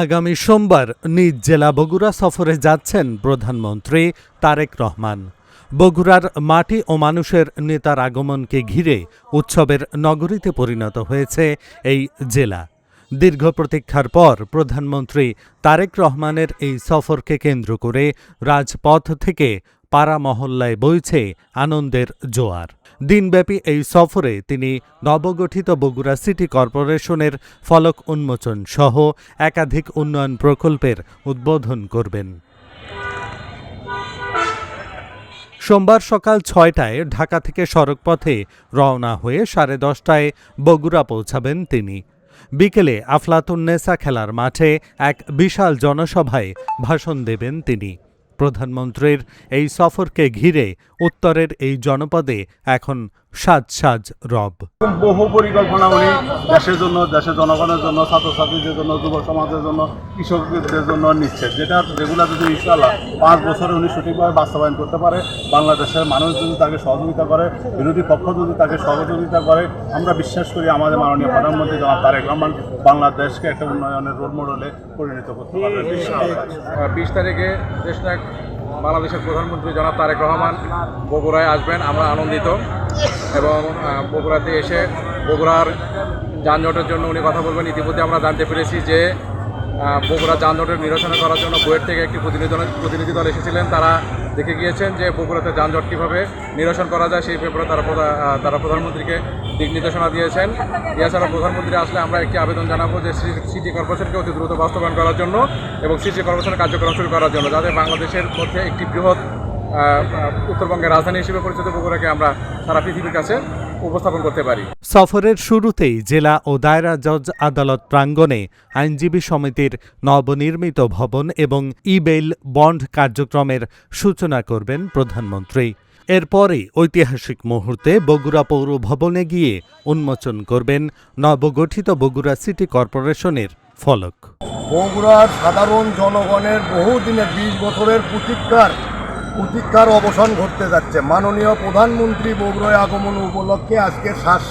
আগামী সোমবার নিজ জেলা বগুড়া সফরে যাচ্ছেন প্রধানমন্ত্রী তারেক রহমান। বগুড়ার মাটি ও মানুষের নেতার আগমনকে ঘিরে উৎসবের নগরীতে পরিণত হয়েছে এই জেলা। দীর্ঘ প্রতীক্ষার পর প্রধানমন্ত্রী তারেক রহমানের এই সফরকে কেন্দ্র করে রাজপথ থেকে পাড়া মহল্লায় বইছে আনন্দের জোয়ার। দিনব্যাপী এই সফরে তিনি নবগঠিত বগুড়া সিটি কর্পোরেশনের ফলক উন্মোচন সহ একাধিক উন্নয়ন প্রকল্পের উদ্বোধন করবেন। সোমবার সকাল ৬টায় ঢাকা থেকে সড়কপথে রওনা হয়ে 10:30টায় বগুড়া পৌঁছাবেন তিনি। বিকেলে আফলাতুন্নেসা খেলার মাঠে এক বিশাল জনসভায় ভাষণ দেবেন তিনি। প্রধানমন্ত্রীর এই সফরকে ঘিরে উত্তরের এই জনপদে এখন সাজ সাজ রব। বহু পরিকল্পনা উনি দেশের জন্য, দেশের জনগণের জন্য, ছাত্রছাত্রীদের জন্য, যুব সমাজের জন্য, কৃষকদের জন্য নিচ্ছে, যেগুলো যদি ইনশাআল্লাহ 5 বছরে উনি সঠিকভাবে বাস্তবায়ন করতে পারে, বাংলাদেশের মানুষ যদি তাকে সহযোগিতা করে, বিরোধী পক্ষ যদি তাকে সহযোগিতা করে, আমরা বিশ্বাস করি আমাদের মাননীয় প্রধানমন্ত্রী জনাব তারেক রহমান বাংলাদেশকে একটা উন্নয়নের রোল মডেলে পরিণত করতে পারবে। 20 তারিখে দেশনায়ক বাংলাদেশের প্রধানমন্ত্রী জনাব তারেক রহমান বগুড়ায় আসবেন। আমরা আনন্দিত এবং বগুড়াতে এসে বগুড়ার যানজটের জন্য উনি কথা বলবেন। ইতিমধ্যে আমরা জানতে পেরেছি যে বগুড়া যানজটের নিরসন করার জন্য বুয়েট থেকে একটি প্রতিনিধি দল এসেছিলেন। তারা দেখে গিয়েছেন যে বগুড়াতে যানজট কীভাবে নিরসন করা যায় সেই ব্যাপারে তারা প্রধানমন্ত্রীকে দিক নির্দেশনা দিয়েছেন। এছাড়া প্রধানমন্ত্রী আসলে আমরা একটি আবেদন জানাবো যে সিটি কর্পোরেশনকে অতি দ্রুত বাস্তবায়ন করার জন্য এবং সিটি কর্পোরেশনের কার্যক্রম শুরু করার জন্য, যাতে বাংলাদেশের মধ্যে একটি বৃহৎ উত্তরবঙ্গের রাজধানী হিসেবে পরিচিত বগুড়াকে আমরা সারা পৃথিবীর কাছে উপস্থাপন করতে পারি। সফরের শুরুতেই জেলা ও দায়রা জজ আদালত প্রাঙ্গণে আইনজীবী সমিতির নবনির্মিত ভবন এবং ই-বেইল বন্ড কার্যক্রমের সূচনা করবেন প্রধানমন্ত্রী। এরপরে ঐতিহাসিক মুহূর্তে বগুড়া পৌর ভবনে গিয়ে উন্মোচন করবেন নবগঠিত বগুড়া সিটি কর্পোরেশনের ফলক। বগুড়ার সাধারণ জনগণের বহুদিনের 20 বছরের প্রতীক্ষার অবসান ঘটতে যাচ্ছে। মাননীয় প্রধানমন্ত্রী বগুড়ায় আগমন উপলক্ষে আজকে সাজ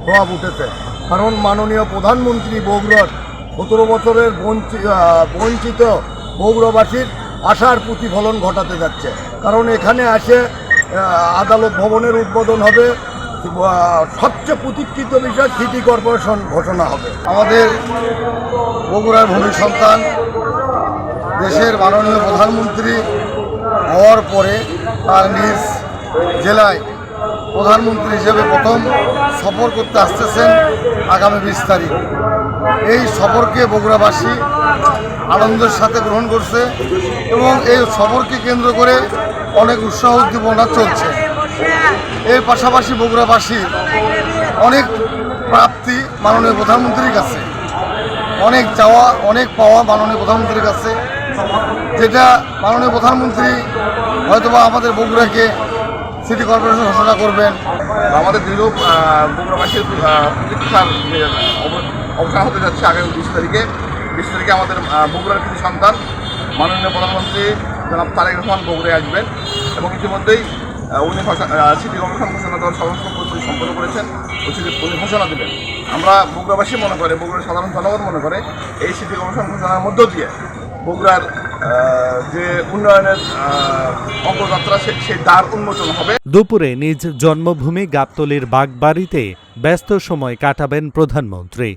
প্রভাব উঠেছে। কারণ মাননীয় প্রধানমন্ত্রী বগুড়ার 17 বছরের বঞ্চিত বগুড়াবাসীর আশার প্রতিফলন ঘটাতে যাচ্ছে। কারণ এখানে আসে আদালত ভবনের উদ্বোধন হবে, সবচেয়ে প্রতীক্ষিত বিষয় সিটি কর্পোরেশন ঘোষণা হবে। আমাদের বগুড়ার ভূমি সন্তান দেশের মাননীয় প্রধানমন্ত্রী হওয়ার পরে তার নিজ জেলায় প্রধানমন্ত্রী হিসেবে প্রথম সফর করতে আসতেছেন আগামী 20 তারিখ। এই সফরকে বগুড়াবাসী আনন্দের সাথে গ্রহণ করছে এবং এই সফরকে কেন্দ্র করে অনেক উৎসাহ উদ্দীপনা চলছে। এর পাশাপাশি বগুড়াবাসীর অনেক প্রাপ্তি মাননীয় প্রধানমন্ত্রীর কাছে, অনেক চাওয়া অনেক পাওয়া মাননীয় প্রধানমন্ত্রীর কাছে, যেটা মাননীয় প্রধানমন্ত্রী হয়তোবা আমাদের বগুড়াকে সিটি কর্পোরেশন ঘোষণা করবেন। আমাদের দৃঢ় বগুড়াবাসীর প্রতীক্ষার অবসান হতে যাচ্ছে আগামী 20 তারিখে। 20 তারিখে আমাদের বগুড়ার কিছু সন্তান মাননীয় প্রধানমন্ত্রী জনাব তারেক রহমান বগুড়ায় আসবেন এবং ইতিমধ্যেই উনি সিটি কর্পোরেশন ঘোষণা দেওয়ার সমস্ত প্রস্তুতি সম্পন্ন করেছেন। উনি ঘোষণা দেবেন। আমরা বগুড়াবাসী মনে করে, বগুড়ার সাধারণ জনগণ মনে করে এই সিটি কর্পোরেশন ঘোষণার মধ্য দিয়ে বগুড়ার যে উন্নয়নের অগ্রযাত্রা সেই দ্বার উন্মোচন হবে। দুপুরে নিজ জন্মভূমি গাবতলীর বাগবাড়িতে ব্যস্ত সময় কাটাবেন প্রধানমন্ত্রী।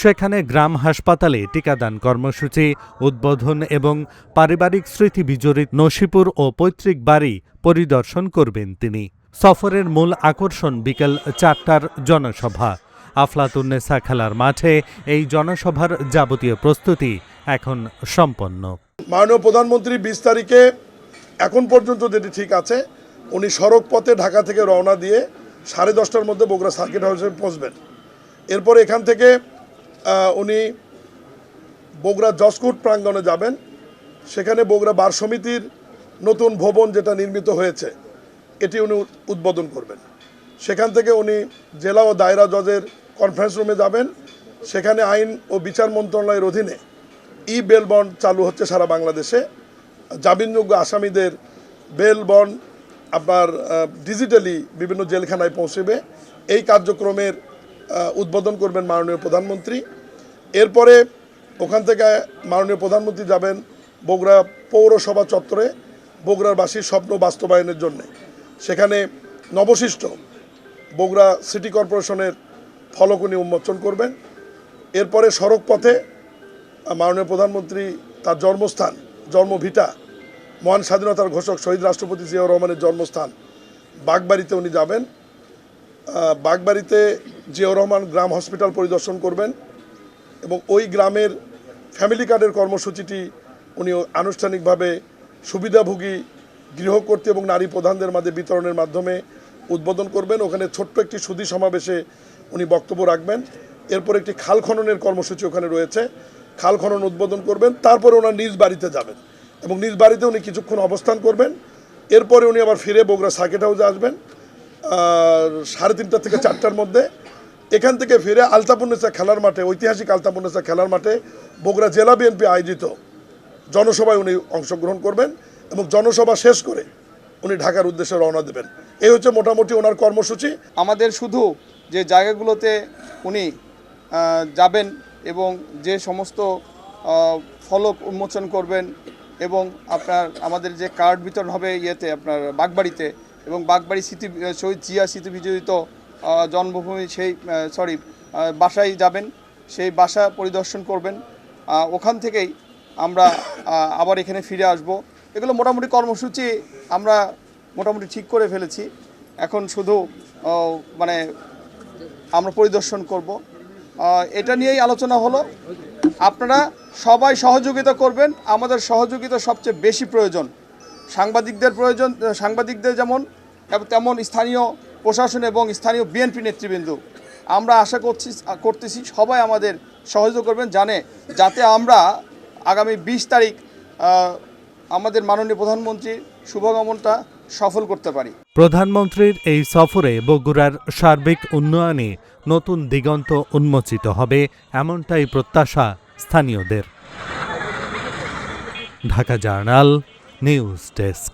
সেখানে গ্রাম হাসপাতালে টিকাদান কর্মসূচি উদ্বোধন এবং পারিবারিক স্মৃতি বিজড়িত নসিপুর ও পৈতৃক বাড়ি পরিদর্শন করবেন তিনি। সফরের মূল আকর্ষণ বিকেল 4টার জনসভা। আফলাতুন্নেসা খেলার মাঠে এই জনসভার যাবতীয় প্রস্তুতি এখন সম্পন্ন। মাননীয় প্রধানমন্ত্রী 20 তারিখে এখন পর্যন্ত যেটি ঠিক আছে, উনি সড়ক পথে ঢাকা থেকে রওনা দিয়ে 10:30টার মধ্যে বগুড়া সার্কিট হাউসে পৌঁছবেন। এরপর এখান থেকে উনি বগুড়া জজকোর্ট প্রাঙ্গণে যাবেন। সেখানে বগুড়া বার সমিতির নতুন ভবন যেটা নির্মিত হয়েছে এটি উনি উদ্বোধন করবেন। সেখান থেকে উনি জেলা ও দায়রা জজের কনফারেন্স রুমে যাবেন। সেখানে আইন ও বিচার মন্ত্রণালয়ের অধীনে ই-বেল বন্ড চালু হচ্ছে সারা বাংলাদেশে। জামিনযোগ্য আসামিদের বেল বন্ড আপনার ডিজিটালি বিভিন্ন জেলখানায় পৌঁছবে। এই কার্যক্রমের উদ্বোধন করবেন মাননীয় প্রধানমন্ত্রী। এরপরে ওখান থেকে মাননীয় প্রধানমন্ত্রী যাবেন বগুড়া পৌরসভা চত্বরে বগুড়ারবাসীর স্বপ্ন বাস্তবায়নের জন্য। সেখানে নবসৃষ্ট বগুড়া সিটি কর্পোরেশনের ফলক উনি উন্মোচন করবেন। এরপরে সড়ক পথে মাননীয় প্রধানমন্ত্রী তার জন্মস্থান, জন্মভিটা, মহান স্বাধীনতার ঘোষক শহীদ রাষ্ট্রপতি জিয়াউর রহমানের জন্মস্থান বাগবাড়িতে উনি যাবেন। বাগবাড়িতে জিয়াউর রহমান গ্রাম হসপিটাল পরিদর্শন করবেন এবং ওই গ্রামের ফ্যামিলি কার্ডের কর্মসূচিটি উনি আনুষ্ঠানিকভাবে সুবিধাভোগী গৃহকর্ত্রী এবং নারী প্রধানদের মাঝে বিতরণের মাধ্যমে উদ্বোধন করবেন। ওখানে ছোট্ট একটি সুধী সমাবেশে উনি বক্তব্য রাখবেন। এরপর একটি খাল খননের কর্মসূচি ওখানে রয়েছে, খাল খনন উদ্বোধন করবেন। তারপরে ওনার নিজ বাড়িতে যাবেন এবং নিজ বাড়িতে উনি কিছুক্ষণ অবস্থান করবেন। এরপরে উনি আবার ফিরে বগুড়া সার্কিট হাউসে আসবেন 3:30 থেকে 4টার মধ্যে। এখান থেকে ফিরে আলতাপুন্নেসা খেলার মাঠে, ঐতিহাসিক আলতাপুন্নেসা খেলার মাঠে বগুড়া জেলা বিএনপি আয়োজিত জনসভায় উনি অংশগ্রহণ করবেন এবং জনসভা শেষ করে উনি ঢাকার উদ্দেশ্যে রওনা দেবেন। এই হচ্ছে মোটামুটি ওনার কর্মসূচি। আমাদের শুধু যে জায়গাগুলোতে উনি যাবেন এবং যে সমস্ত ফলক উন্মোচন করবেন এবং আমাদের যে কার্ড বিতরণ হবে আপনার বাগবাড়িতে, এবং বাগবাড়ি শহীদ জিয়া স্মৃতি বিজড়িত জন্মভূমি বাসায় যাবেন, সেই বাসা পরিদর্শন করবেন। ওখান থেকেই আমরা আবার এখানে ফিরে আসব। এগুলো মোটামুটি কর্মসূচি আমরা মোটামুটি ঠিক করে ফেলেছি। এখন শুধু আমরা পরিদর্শন করব। এটা নিয়েই আলোচনা হলো। আপনারা সবাই সহযোগিতা করবেন। আমাদের সহযোগিতা সবচেয়ে বেশি প্রয়োজন, সাংবাদিকদের প্রয়োজন, সাংবাদিকদের যেমন তেমন স্থানীয় প্রশাসন এবং স্থানীয় বিএনপি নেতৃবৃন্দ। আমরা আশা করতেছি সবাই আমাদের সহযোগিতা করবেন, যাতে আমরা আগামী 20 তারিখ আমাদের মাননীয় প্রধানমন্ত্রীর শুভগমনটা সফল করতে পারি। প্রধানমন্ত্রীর এই সফরে বগুড়ার সার্বিক উন্নয়নে নতুন দিগন্ত উন্মোচিত হবে, এমনটাই প্রত্যাশা স্থানীয়দের। Dhaka journal news desk.